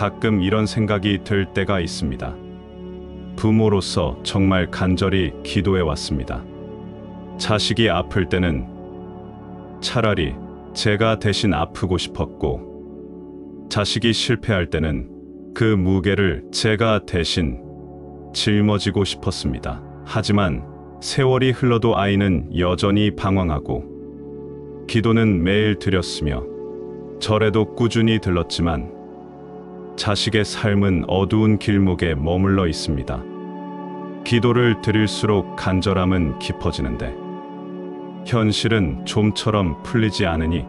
가끔 이런 생각이 들 때가 있습니다. 부모로서 정말 간절히 기도해 왔습니다. 자식이 아플 때는 차라리 제가 대신 아프고 싶었고, 자식이 실패할 때는 그 무게를 제가 대신 짊어지고 싶었습니다. 하지만 세월이 흘러도 아이는 여전히 방황하고, 기도는 매일 드렸으며 절에도 꾸준히 들렀지만 자식의 삶은 어두운 길목에 머물러 있습니다. 기도를 드릴수록 간절함은 깊어지는데 현실은 좀처럼 풀리지 않으니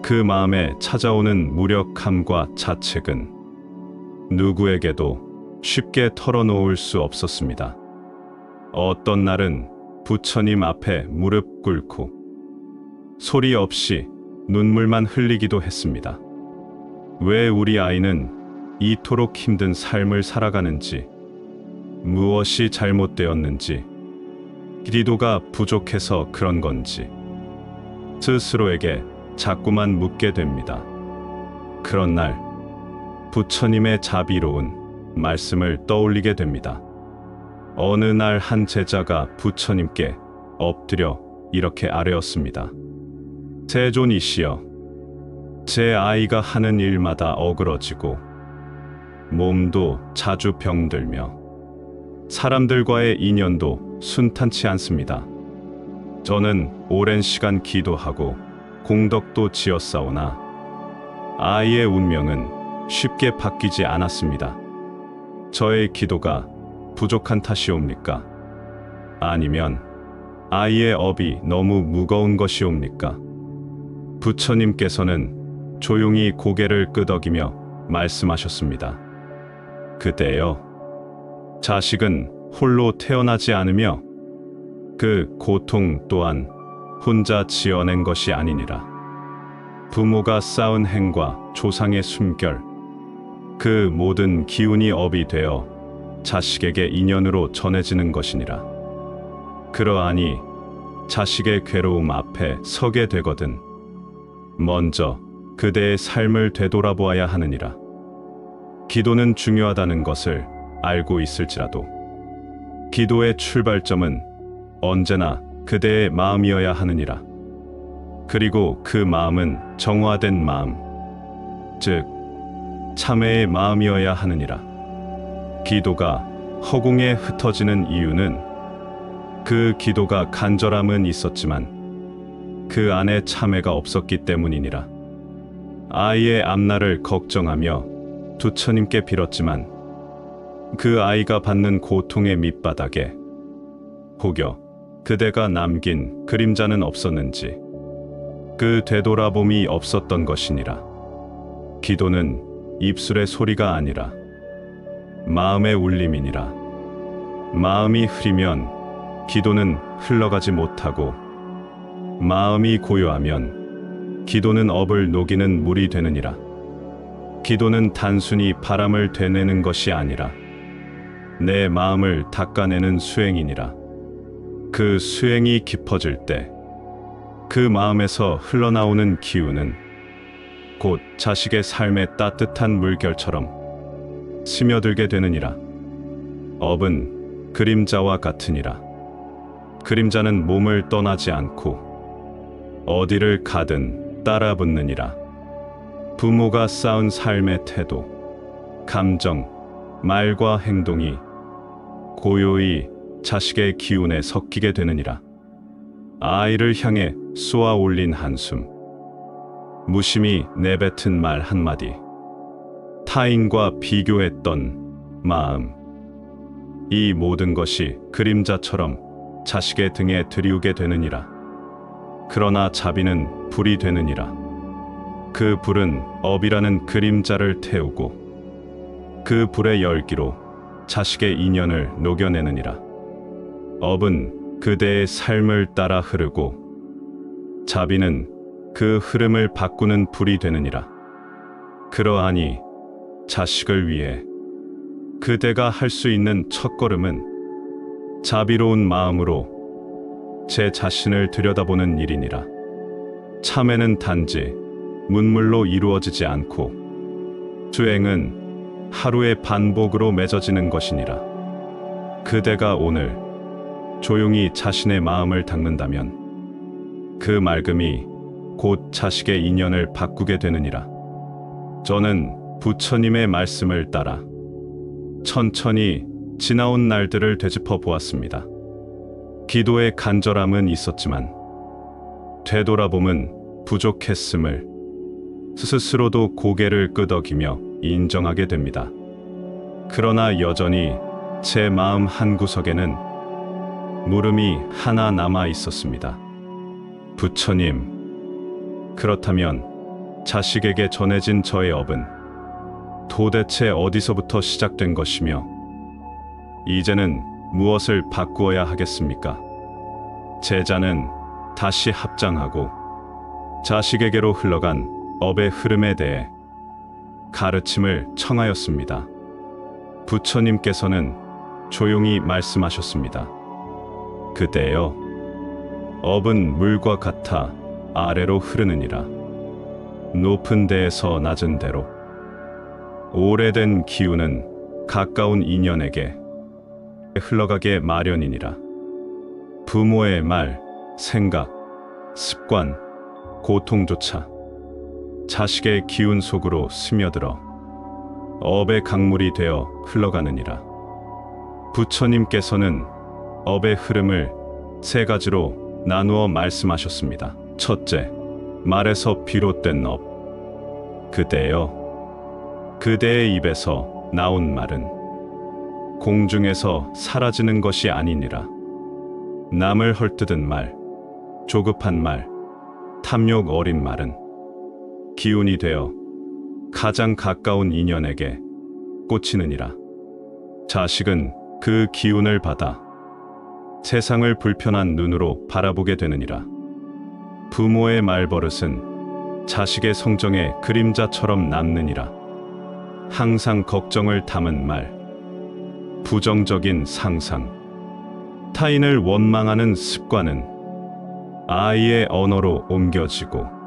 그 마음에 찾아오는 무력함과 자책은 누구에게도 쉽게 털어놓을 수 없었습니다. 어떤 날은 부처님 앞에 무릎 꿇고 소리 없이 눈물만 흘리기도 했습니다. 왜 우리 아이는 이토록 힘든 삶을 살아가는지, 무엇이 잘못되었는지, 기도가 부족해서 그런 건지 스스로에게 자꾸만 묻게 됩니다. 그런 날 부처님의 자비로운 말씀을 떠올리게 됩니다. 어느 날 한 제자가 부처님께 엎드려 이렇게 아뢰었습니다. 세존이시여, 제 아이가 하는 일마다 어그러지고 몸도 자주 병들며 사람들과의 인연도 순탄치 않습니다. 저는 오랜 시간 기도하고 공덕도 지었사오나 아이의 운명은 쉽게 바뀌지 않았습니다. 저의 기도가 부족한 탓이옵니까? 아니면 아이의 업이 너무 무거운 것이옵니까? 부처님께서는 조용히 고개를 끄덕이며 말씀하셨습니다. 그대여, 자식은 홀로 태어나지 않으며 그 고통 또한 혼자 지어낸 것이 아니니라. 부모가 쌓은 행과 조상의 숨결, 그 모든 기운이 업이 되어 자식에게 인연으로 전해지는 것이니라. 그러하니 자식의 괴로움 앞에 서게 되거든 먼저 그대의 삶을 되돌아보아야 하느니라. 기도는 중요하다는 것을 알고 있을지라도 기도의 출발점은 언제나 그대의 마음이어야 하느니라. 그리고 그 마음은 정화된 마음, 즉 참회의 마음이어야 하느니라. 기도가 허공에 흩어지는 이유는 그 기도가 간절함은 있었지만 그 안에 참회가 없었기 때문이니라. 아이의 앞날을 걱정하며 부처님께 빌었지만 그 아이가 받는 고통의 밑바닥에 혹여 그대가 남긴 그림자는 없었는지 그 되돌아봄이 없었던 것이니라. 기도는 입술의 소리가 아니라 마음의 울림이니라. 마음이 흐리면 기도는 흘러가지 못하고 마음이 고요하면 기도는 업을 녹이는 물이 되느니라. 기도는 단순히 바람을 되내는 것이 아니라 내 마음을 닦아내는 수행이니라. 그 수행이 깊어질 때 그 마음에서 흘러나오는 기운은 곧 자식의 삶의 따뜻한 물결처럼 스며들게 되느니라. 업은 그림자와 같으니라. 그림자는 몸을 떠나지 않고 어디를 가든 따라붙느니라. 부모가 쌓은 삶의 태도, 감정, 말과 행동이 고요히 자식의 기운에 섞이게 되느니라. 아이를 향해 쏘아 올린 한숨, 무심히 내뱉은 말 한마디, 타인과 비교했던 마음, 이 모든 것이 그림자처럼 자식의 등에 들이우게 되느니라. 그러나 자비는 불이 되느니라. 그 불은 업이라는 그림자를 태우고 그 불의 열기로 자식의 인연을 녹여내느니라. 업은 그대의 삶을 따라 흐르고 자비는 그 흐름을 바꾸는 불이 되느니라. 그러하니 자식을 위해 그대가 할 수 있는 첫걸음은 자비로운 마음으로 제 자신을 들여다보는 일이니라. 참회는 단지 문물로 이루어지지 않고 수행은 하루의 반복으로 맺어지는 것이니라. 그대가 오늘 조용히 자신의 마음을 닦는다면 그 맑음이 곧 자식의 인연을 바꾸게 되느니라. 저는 부처님의 말씀을 따라 천천히 지나온 날들을 되짚어 보았습니다. 기도의 간절함은 있었지만 되돌아봄은 부족했음을 스스로도 고개를 끄덕이며 인정하게 됩니다. 그러나 여전히 제 마음 한구석에는 물음이 하나 남아 있었습니다. 부처님, 그렇다면 자식에게 전해진 저의 업은 도대체 어디서부터 시작된 것이며 이제는 무엇을 바꾸어야 하겠습니까? 제자는 다시 합장하고 자식에게로 흘러간 업의 흐름에 대해 가르침을 청하였습니다. 부처님께서는 조용히 말씀하셨습니다. 그대여, 업은 물과 같아 아래로 흐르느니라. 높은 데에서 낮은 데로. 오래된 기운은 가까운 인연에게 흘러가게 마련이니라. 부모의 말, 생각, 습관, 고통조차 자식의 기운 속으로 스며들어 업의 강물이 되어 흘러가느니라. 부처님께서는 업의 흐름을 세 가지로 나누어 말씀하셨습니다. 첫째, 말에서 비롯된 업. 그대여, 그대의 입에서 나온 말은 공중에서 사라지는 것이 아니니라. 남을 헐뜯은 말, 조급한 말, 탐욕 어린 말은 기운이 되어 가장 가까운 인연에게 꽂히느니라. 자식은 그 기운을 받아 세상을 불편한 눈으로 바라보게 되느니라. 부모의 말버릇은 자식의 성정의 그림자처럼 남느니라. 항상 걱정을 담은 말, 부정적인 상상, 타인을 원망하는 습관은 아이의 언어로 옮겨지고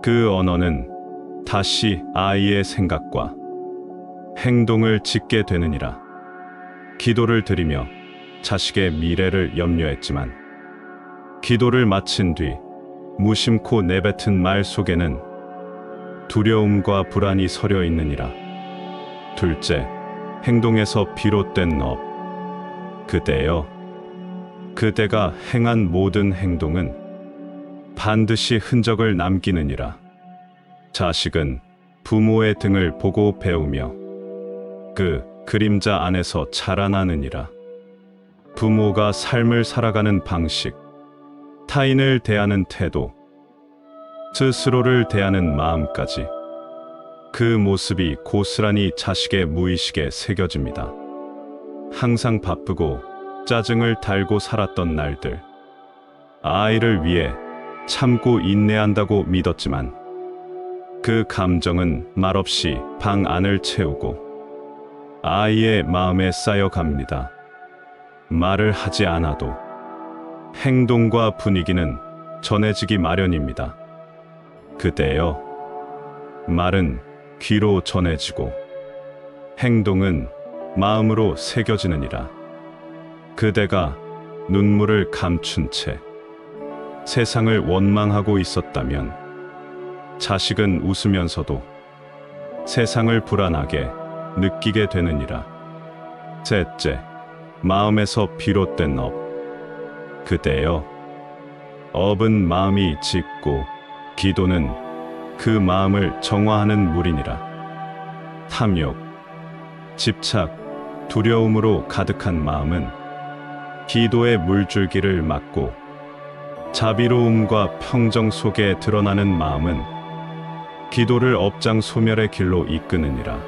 그 언어는 다시 아이의 생각과 행동을 짓게 되느니라. 기도를 드리며 자식의 미래를 염려했지만 기도를 마친 뒤 무심코 내뱉은 말 속에는 두려움과 불안이 서려 있느니라. 둘째, 행동에서 비롯된 업. 그대여, 그대가 행한 모든 행동은 반드시 흔적을 남기느니라. 자식은 부모의 등을 보고 배우며 그 그림자 안에서 자라나느니라. 부모가 삶을 살아가는 방식, 타인을 대하는 태도, 스스로를 대하는 마음까지 그 모습이 고스란히 자식의 무의식에 새겨집니다. 항상 바쁘고 짜증을 달고 살았던 날들, 아이를 위해 참고 인내한다고 믿었지만 그 감정은 말없이 방 안을 채우고 아이의 마음에 쌓여갑니다. 말을 하지 않아도 행동과 분위기는 전해지기 마련입니다. 그대여, 말은 귀로 전해지고 행동은 마음으로 새겨지느니라. 그대가 눈물을 감춘 채 세상을 원망하고 있었다면 자식은 웃으면서도 세상을 불안하게 느끼게 되느니라. 셋째, 마음에서 비롯된 업. 그대여, 업은 마음이 짙고 기도는 그 마음을 정화하는 물이니라. 탐욕, 집착, 두려움으로 가득한 마음은 기도의 물줄기를 막고 자비로움과 평정 속에 드러나는 마음은 기도를 업장 소멸의 길로 이끄느니라.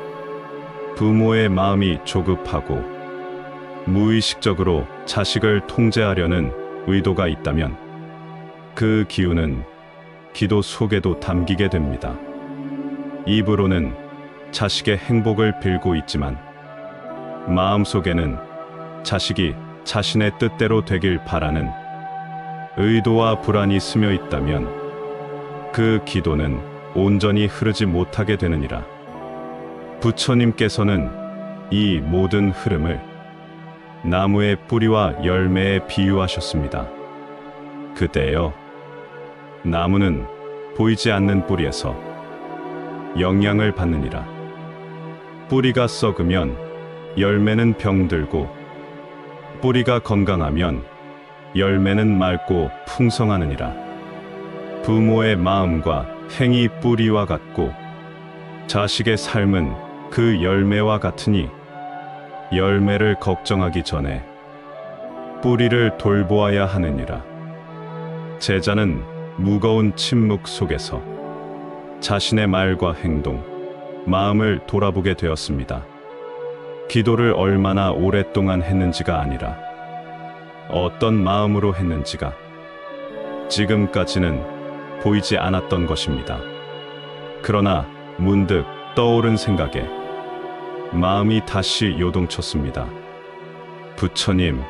부모의 마음이 조급하고 무의식적으로 자식을 통제하려는 의도가 있다면 그 기운은 기도 속에도 담기게 됩니다. 입으로는 자식의 행복을 빌고 있지만 마음속에는 자식이 자신의 뜻대로 되길 바라는 의도와 불안이 스며 있다면 그 기도는 온전히 흐르지 못하게 되느니라. 부처님께서는 이 모든 흐름을 나무의 뿌리와 열매에 비유하셨습니다. 그때요, 나무는 보이지 않는 뿌리에서 영향을 받느니라. 뿌리가 썩으면 열매는 병들고, 뿌리가 건강하면 열매는 맑고 풍성하느니라. 부모의 마음과 행이 뿌리와 같고, 자식의 삶은 그 열매와 같으니, 열매를 걱정하기 전에 뿌리를 돌보아야 하느니라. 제자는 무거운 침묵 속에서 자신의 말과 행동, 마음을 돌아보게 되었습니다. 기도를 얼마나 오랫동안 했는지가 아니라 어떤 마음으로 했는지가 지금까지는 보이지 않았던 것입니다. 그러나 문득 떠오른 생각에 마음이 다시 요동쳤습니다. 부처님,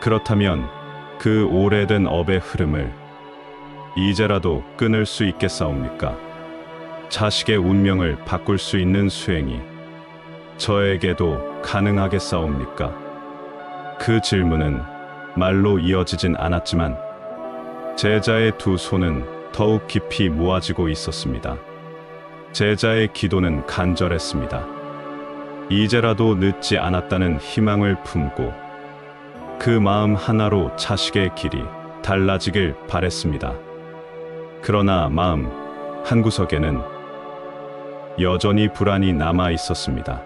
그렇다면 그 오래된 업의 흐름을 이제라도 끊을 수 있겠사옵니까? 자식의 운명을 바꿀 수 있는 수행이 저에게도 가능하겠사옵니까? 그 질문은 말로 이어지진 않았지만 제자의 두 손은 더욱 깊이 모아지고 있었습니다. 제자의 기도는 간절했습니다. 이제라도 늦지 않았다는 희망을 품고 그 마음 하나로 자식의 길이 달라지길 바랬습니다. 그러나 마음 한구석에는 여전히 불안이 남아 있었습니다.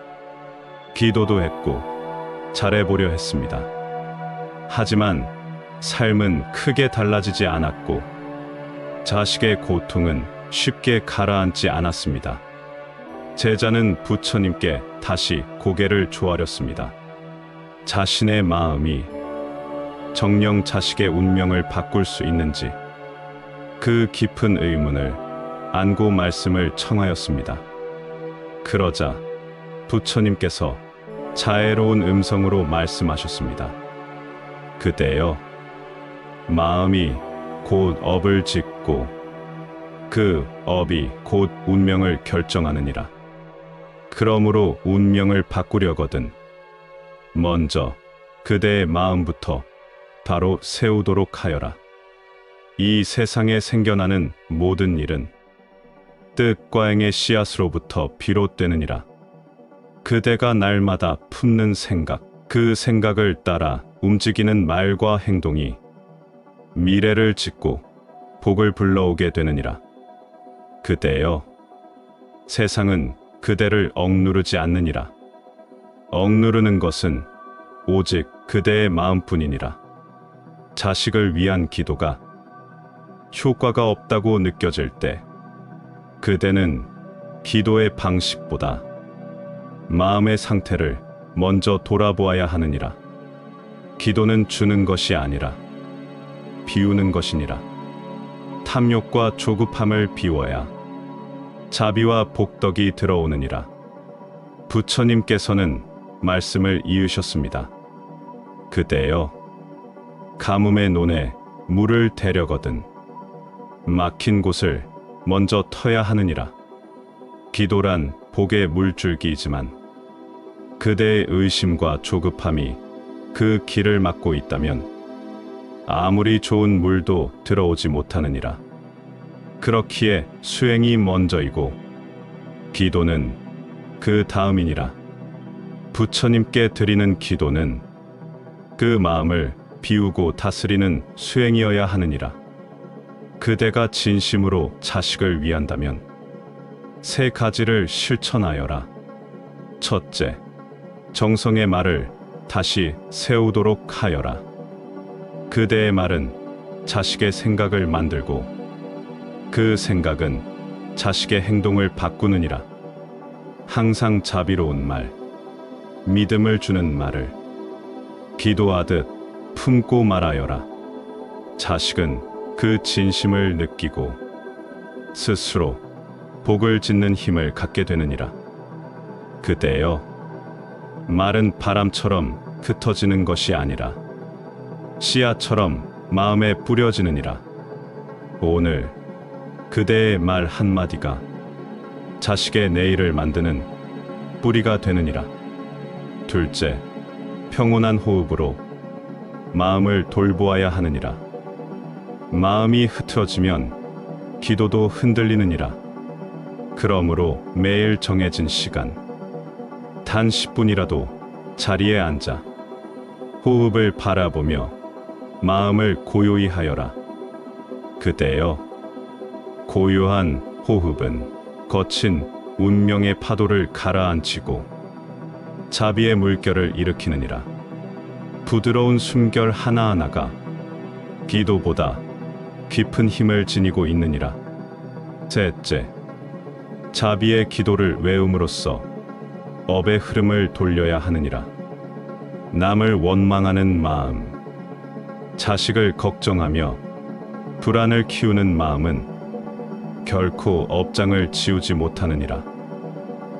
기도도 했고 잘해보려 했습니다. 하지만 삶은 크게 달라지지 않았고 자식의 고통은 쉽게 가라앉지 않았습니다. 제자는 부처님께 다시 고개를 조아렸습니다. 자신의 마음이 정녕 자식의 운명을 바꿀 수 있는지 그 깊은 의문을 안고 말씀을 청하였습니다. 그러자 부처님께서 자애로운 음성으로 말씀하셨습니다. 그때여, 마음이 곧 업을 짓고 그 업이 곧 운명을 결정하느니라. 그러므로 운명을 바꾸려거든 먼저 그대의 마음부터 바로 세우도록 하여라. 이 세상에 생겨나는 모든 일은 뜻과 행의 씨앗으로부터 비롯되느니라. 그대가 날마다 품는 생각, 그 생각을 따라 움직이는 말과 행동이 미래를 짓고 복을 불러오게 되느니라. 그때여, 세상은 그대를 억누르지 않느니라. 억누르는 것은 오직 그대의 마음뿐이니라. 자식을 위한 기도가 효과가 없다고 느껴질 때 그대는 기도의 방식보다 마음의 상태를 먼저 돌아보아야 하느니라. 기도는 주는 것이 아니라 비우는 것이니라. 탐욕과 조급함을 비워야 자비와 복덕이 들어오느니라. 부처님께서는 말씀을 이으셨습니다. 그때여, 가뭄의 논에 물을 대려거든 막힌 곳을 먼저 터야 하느니라. 기도란 복의 물줄기이지만 그대의 의심과 조급함이 그 길을 막고 있다면 아무리 좋은 물도 들어오지 못하느니라. 그렇기에 수행이 먼저이고 기도는 그 다음이니라. 부처님께 드리는 기도는 그 마음을 비우고 다스리는 수행이어야 하느니라. 그대가 진심으로 자식을 위한다면 세 가지를 실천하여라. 첫째, 정성의 말을 다시 세우도록 하여라. 그대의 말은 자식의 생각을 만들고 그 생각은 자식의 행동을 바꾸느니라. 항상 자비로운 말, 믿음을 주는 말을 기도하듯 품고 말하여라. 자식은 그 진심을 느끼고 스스로 복을 짓는 힘을 갖게 되느니라. 그때여, 말은 바람처럼 흩어지는 것이 아니라 씨앗처럼 마음에 뿌려지느니라. 오늘 그대의 말 한마디가 자식의 내일을 만드는 뿌리가 되느니라. 둘째, 평온한 호흡으로 마음을 돌보아야 하느니라. 마음이 흐트러지면 기도도 흔들리느니라. 그러므로 매일 정해진 시간, 단 10분이라도 자리에 앉아 호흡을 바라보며 마음을 고요히 하여라. 그때여, 고요한 호흡은 거친 운명의 파도를 가라앉히고 자비의 물결을 일으키느니라. 부드러운 숨결 하나하나가 기도보다 깊은 힘을 지니고 있느니라. 셋째, 자비의 기도를 외움으로써 업의 흐름을 돌려야 하느니라. 남을 원망하는 마음, 자식을 걱정하며 불안을 키우는 마음은 결코 업장을 지우지 못하느니라.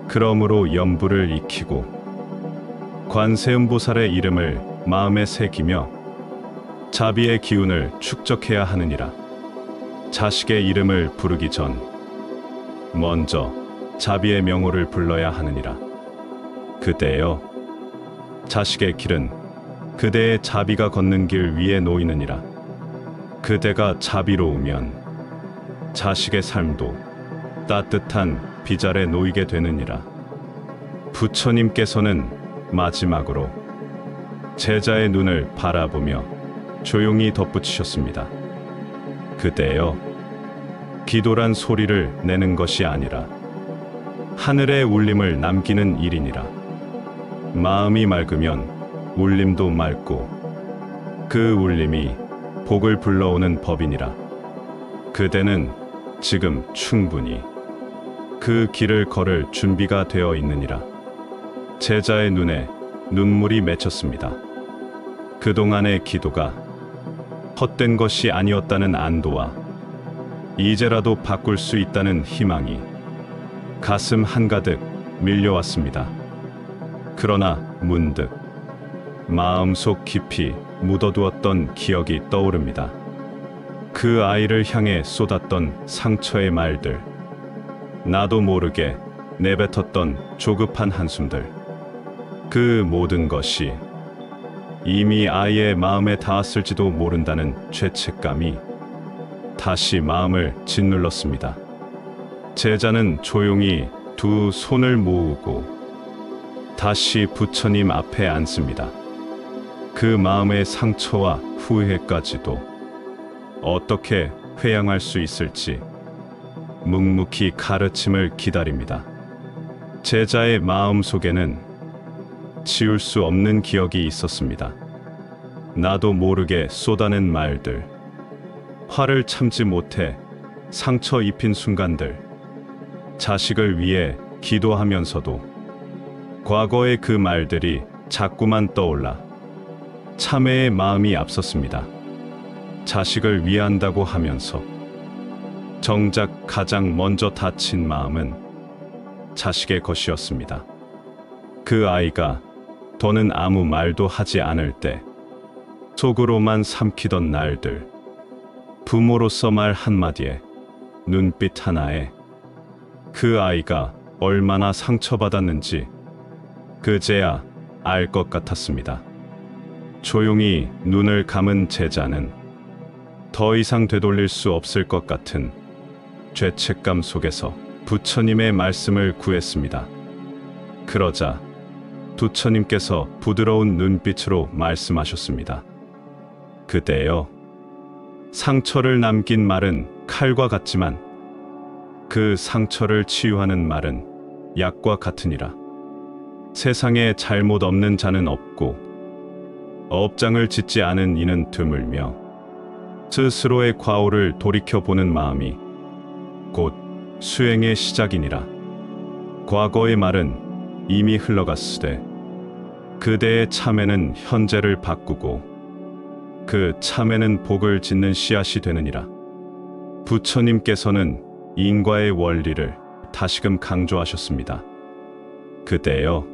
그러므로 염불을 익히고 관세음보살의 이름을 마음에 새기며 자비의 기운을 축적해야 하느니라. 자식의 이름을 부르기 전 먼저 자비의 명호를 불러야 하느니라. 그때여, 자식의 길은 그대의 자비가 걷는 길 위에 놓이느니라. 그대가 자비로우면 자식의 삶도 따뜻한 빛 아래 놓이게 되느니라. 부처님께서는 마지막으로 제자의 눈을 바라보며 조용히 덧붙이셨습니다. 그때여, 기도란 소리를 내는 것이 아니라 하늘의 울림을 남기는 일이니라. 마음이 맑으면 울림도 맑고 그 울림이 복을 불러오는 법이니라. 그대는 지금 충분히 그 길을 걸을 준비가 되어 있느니라. 제자의 눈에 눈물이 맺혔습니다. 그동안의 기도가 헛된 것이 아니었다는 안도와 이제라도 바꿀 수 있다는 희망이 가슴 한가득 밀려왔습니다. 그러나 문득 마음속 깊이 묻어두었던 기억이 떠오릅니다. 그 아이를 향해 쏟았던 상처의 말들, 나도 모르게 내뱉었던 조급한 한숨들, 그 모든 것이 이미 아이의 마음에 닿았을지도 모른다는 죄책감이 다시 마음을 짓눌렀습니다. 제자는 조용히 두 손을 모으고 다시 부처님 앞에 앉습니다. 그 마음의 상처와 후회까지도 어떻게 회양할 수 있을지 묵묵히 가르침을 기다립니다. 제자의 마음 속에는 지울 수 없는 기억이 있었습니다. 나도 모르게 쏟아낸 말들, 화를 참지 못해 상처 입힌 순간들, 자식을 위해 기도하면서도 과거의 그 말들이 자꾸만 떠올라 참회의 마음이 앞섰습니다. 자식을 위한다고 하면서 정작 가장 먼저 다친 마음은 자식의 것이었습니다. 그 아이가 더는 아무 말도 하지 않을 때 속으로만 삼키던 날들, 부모로서 말 한마디에 눈빛 하나에 그 아이가 얼마나 상처받았는지 그제야 알 것 같았습니다. 조용히 눈을 감은 제자는 더 이상 되돌릴 수 없을 것 같은 죄책감 속에서 부처님의 말씀을 구했습니다. 그러자 부처님께서 부드러운 눈빛으로 말씀하셨습니다. 그대여, 상처를 남긴 말은 칼과 같지만 그 상처를 치유하는 말은 약과 같으니라. 세상에 잘못 없는 자는 없고 업장을 짓지 않은 이는 드물며 스스로의 과오를 돌이켜보는 마음이 곧 수행의 시작이니라. 과거의 말은 이미 흘러갔으되 그대의 참회는 현재를 바꾸고 그 참회는 복을 짓는 씨앗이 되느니라. 부처님께서는 인과의 원리를 다시금 강조하셨습니다. 그때여,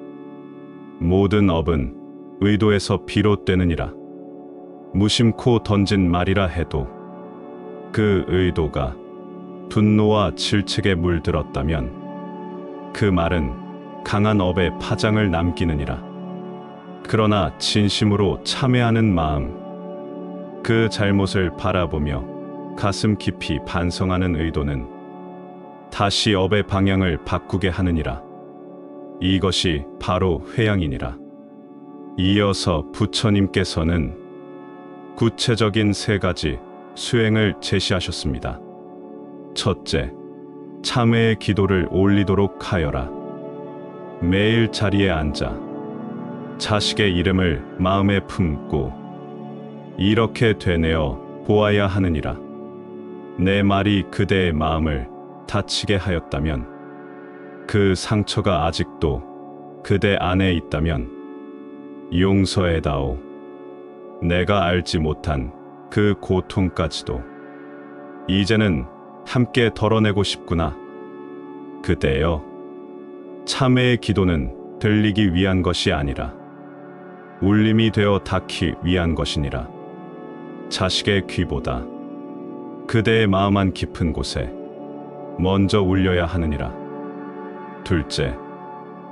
모든 업은 의도에서 비롯되느니라. 무심코 던진 말이라 해도 그 의도가 분노와 질책에 물들었다면 그 말은 강한 업의 파장을 남기느니라. 그러나 진심으로 참회하는 마음, 그 잘못을 바라보며 가슴 깊이 반성하는 의도는 다시 업의 방향을 바꾸게 하느니라. 이것이 바로 회양이니라. 이어서 부처님께서는 구체적인 3가지 수행을 제시하셨습니다. 첫째, 참회의 기도를 올리도록 하여라. 매일 자리에 앉아 자식의 이름을 마음에 품고 이렇게 되뇌어 보아야 하느니라. 내 말이 그대의 마음을 다치게 하였다면, 그 상처가 아직도 그대 안에 있다면 용서해다오. 내가 알지 못한 그 고통까지도 이제는 함께 덜어내고 싶구나. 그대여, 참회의 기도는 들리기 위한 것이 아니라 울림이 되어 닿기 위한 것이니라. 자식의 귀보다 그대의 마음 안 깊은 곳에 먼저 울려야 하느니라. 둘째,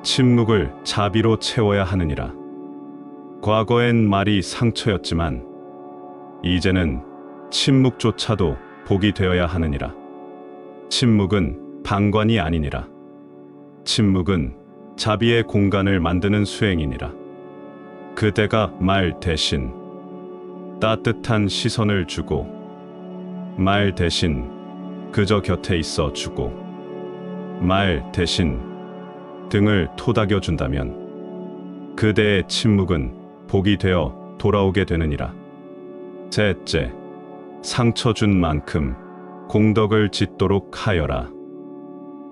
침묵을 자비로 채워야 하느니라. 과거엔 말이 상처였지만 이제는 침묵조차도 복이 되어야 하느니라. 침묵은 방관이 아니니라. 침묵은 자비의 공간을 만드는 수행이니라. 그대가 말 대신 따뜻한 시선을 주고, 말 대신 그저 곁에 있어 주고, 말 대신 등을 토닥여 준다면 그대의 침묵은 복이 되어 돌아오게 되느니라. 셋째, 상처 준 만큼 공덕을 짓도록 하여라.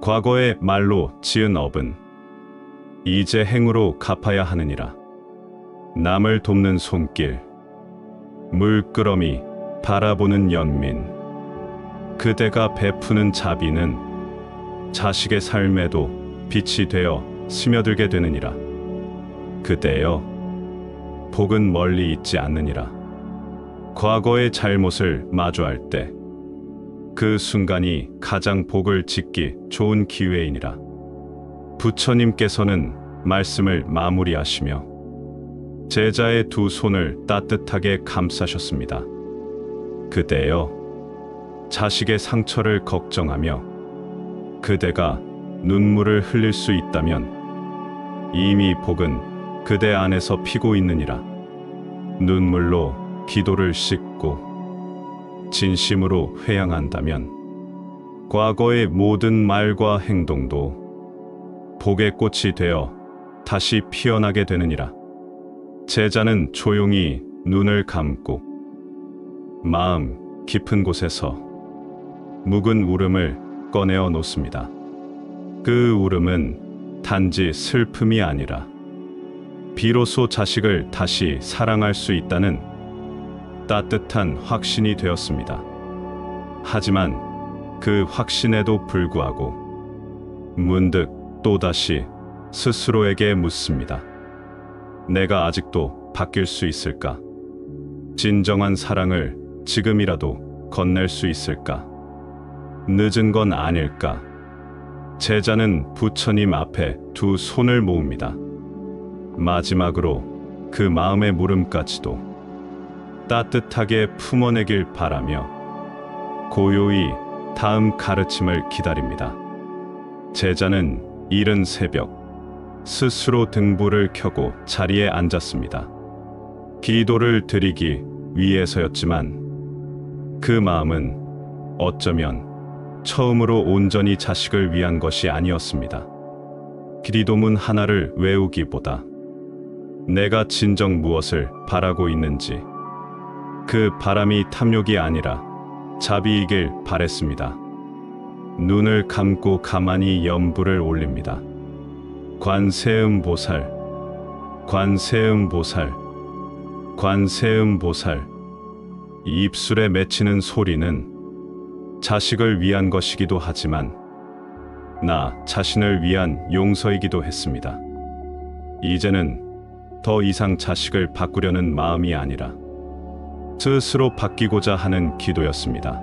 과거의 말로 지은 업은 이제 행으로 갚아야 하느니라. 남을 돕는 손길, 물끄러미 바라보는 연민, 그대가 베푸는 자비는 자식의 삶에도 빛이 되어 스며들게 되느니라. 그대여, 복은 멀리 있지 않느니라. 과거의 잘못을 마주할 때 그 순간이 가장 복을 짓기 좋은 기회이니라. 부처님께서는 말씀을 마무리하시며 제자의 2 손을 따뜻하게 감싸셨습니다. 그대여, 자식의 상처를 걱정하며 그대가 눈물을 흘릴 수 있다면 이미 복은 그대 안에서 피고 있느니라. 눈물로 기도를 씻고 진심으로 회양한다면 과거의 모든 말과 행동도 복의 꽃이 되어 다시 피어나게 되느니라. 제자는 조용히 눈을 감고 마음 깊은 곳에서 묵은 울음을 꺼내어 놓습니다. 그 울음은 단지 슬픔이 아니라 비로소 자식을 다시 사랑할 수 있다는 따뜻한 확신이 되었습니다. 하지만 그 확신에도 불구하고 문득 또다시 스스로에게 묻습니다. 내가 아직도 바뀔 수 있을까? 진정한 사랑을 지금이라도 건넬 수 있을까? 늦은 건 아닐까? 제자는 부처님 앞에 2 손을 모읍니다. 마지막으로 그 마음의 물음까지도 따뜻하게 품어내길 바라며 고요히 다음 가르침을 기다립니다. 제자는 이른 새벽 스스로 등불을 켜고 자리에 앉았습니다. 기도를 드리기 위해서였지만 그 마음은 어쩌면 처음으로 온전히 자식을 위한 것이 아니었습니다. 기도문 하나를 외우기보다 내가 진정 무엇을 바라고 있는지, 그 바람이 탐욕이 아니라 자비이길 바랬습니다. 눈을 감고 가만히 연불을 올립니다. 관세음보살, 관세음보살, 관세음보살. 입술에 맺히는 소리는 자식을 위한 것이기도 하지만 나 자신을 위한 용서이기도 했습니다. 이제는 더 이상 자식을 바꾸려는 마음이 아니라 스스로 바뀌고자 하는 기도였습니다.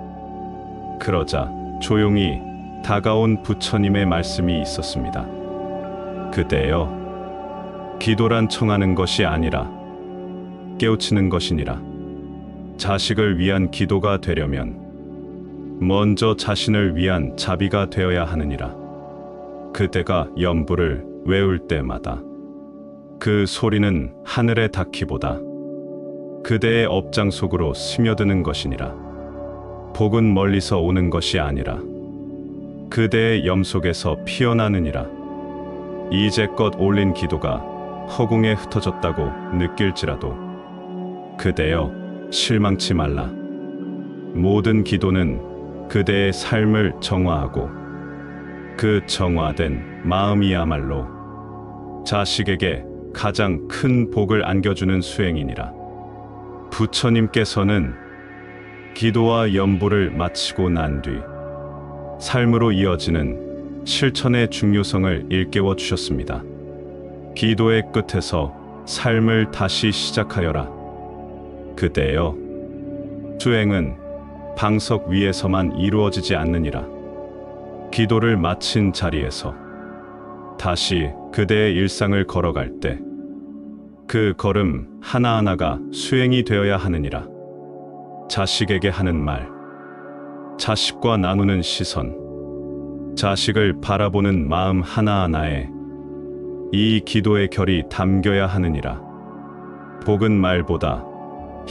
그러자 조용히 다가온 부처님의 말씀이 있었습니다. 그대여, 기도란 청하는 것이 아니라 깨우치는 것이니라. 자식을 위한 기도가 되려면 먼저 자신을 위한 자비가 되어야 하느니라. 그대가 연부를 외울 때마다 그 소리는 하늘에 닿기보다 그대의 업장 속으로 스며드는 것이니라. 복은 멀리서 오는 것이 아니라 그대의 염 속에서 피어나느니라. 이제껏 올린 기도가 허공에 흩어졌다고 느낄지라도 그대여, 실망치 말라. 모든 기도는 그대의 삶을 정화하고 그 정화된 마음이야말로 자식에게 가장 큰 복을 안겨주는 수행이니라. 부처님께서는 기도와 연보를 마치고 난 뒤 삶으로 이어지는 실천의 중요성을 일깨워 주셨습니다. 기도의 끝에서 삶을 다시 시작하여라. 그대여, 수행은 방석 위에서만 이루어지지 않느니라. 기도를 마친 자리에서 다시 그대의 일상을 걸어갈 때 그 걸음 하나하나가 수행이 되어야 하느니라. 자식에게 하는 말, 자식과 나누는 시선, 자식을 바라보는 마음 하나하나에 이 기도의 결이 담겨야 하느니라. 복은 말보다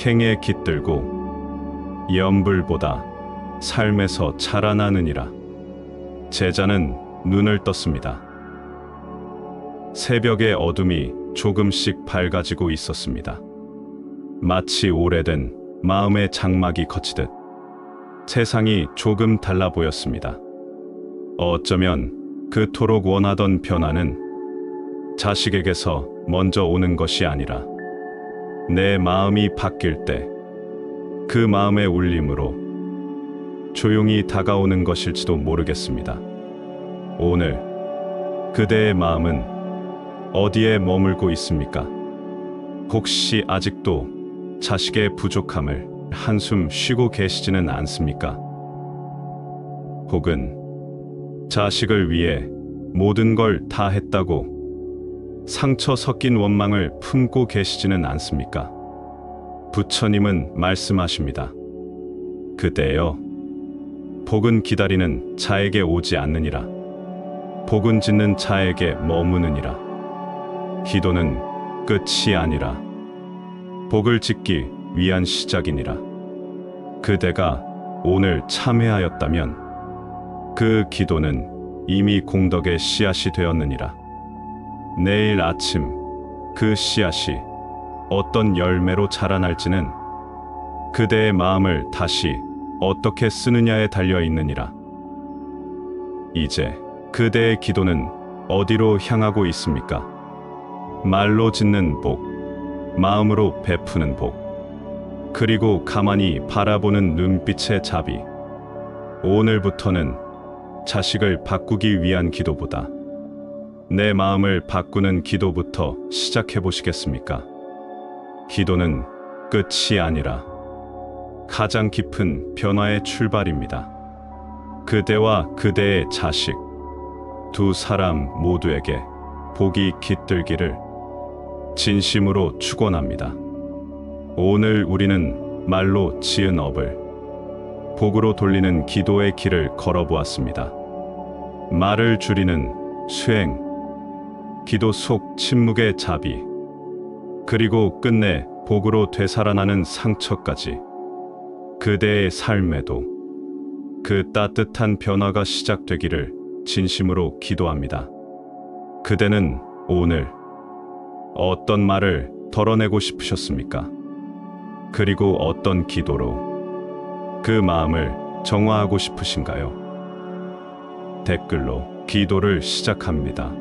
행에 깃들고 연불보다 삶에서 자라나느니라. 제자는 눈을 떴습니다. 새벽의 어둠이 조금씩 밝아지고 있었습니다. 마치 오래된 마음의 장막이 걷히듯 세상이 조금 달라 보였습니다. 어쩌면 그토록 원하던 변화는 자식에게서 먼저 오는 것이 아니라 내 마음이 바뀔 때 그 마음의 울림으로 조용히 다가오는 것일지도 모르겠습니다. 오늘 그대의 마음은 어디에 머물고 있습니까? 혹시 아직도 자식의 부족함을 한숨 쉬고 계시지는 않습니까? 혹은 자식을 위해 모든 걸 다 했다고 상처 섞인 원망을 품고 계시지는 않습니까? 부처님은 말씀하십니다. 그대여, 복은 기다리는 자에게 오지 않느니라. 복은 짓는 자에게 머무느니라. 기도는 끝이 아니라 복을 짓기 위한 시작이니라. 그대가 오늘 참회하였다면 그 기도는 이미 공덕의 씨앗이 되었느니라. 내일 아침 그 씨앗이 어떤 열매로 자라날지는 그대의 마음을 다시 어떻게 쓰느냐에 달려 있느니라. 이제 그대의 기도는 어디로 향하고 있습니까? 말로 짓는 복, 마음으로 베푸는 복, 그리고 가만히 바라보는 눈빛의 자비. 오늘부터는 자식을 바꾸기 위한 기도보다 내 마음을 바꾸는 기도부터 시작해 보시겠습니까? 기도는 끝이 아니라 가장 깊은 변화의 출발입니다. 그대와 그대의 자식, 두 사람 모두에게 복이 깃들기를 진심으로 축원합니다. 오늘 우리는 말로 지은 업을 복으로 돌리는 기도의 길을 걸어보았습니다. 말을 줄이는 수행, 기도 속 침묵의 자비, 그리고 끝내 복으로 되살아나는 상처까지 그대의 삶에도 그 따뜻한 변화가 시작되기를 진심으로 기도합니다. 그대는 오늘 어떤 말을 덜어내고 싶으셨습니까? 그리고 어떤 기도로 그 마음을 정화하고 싶으신가요? 댓글로 기도를 시작합니다.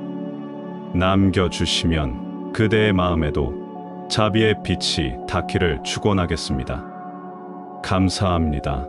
남겨주시면 그대의 마음에도 자비의 빛이 닿기를 축원하겠습니다. 감사합니다.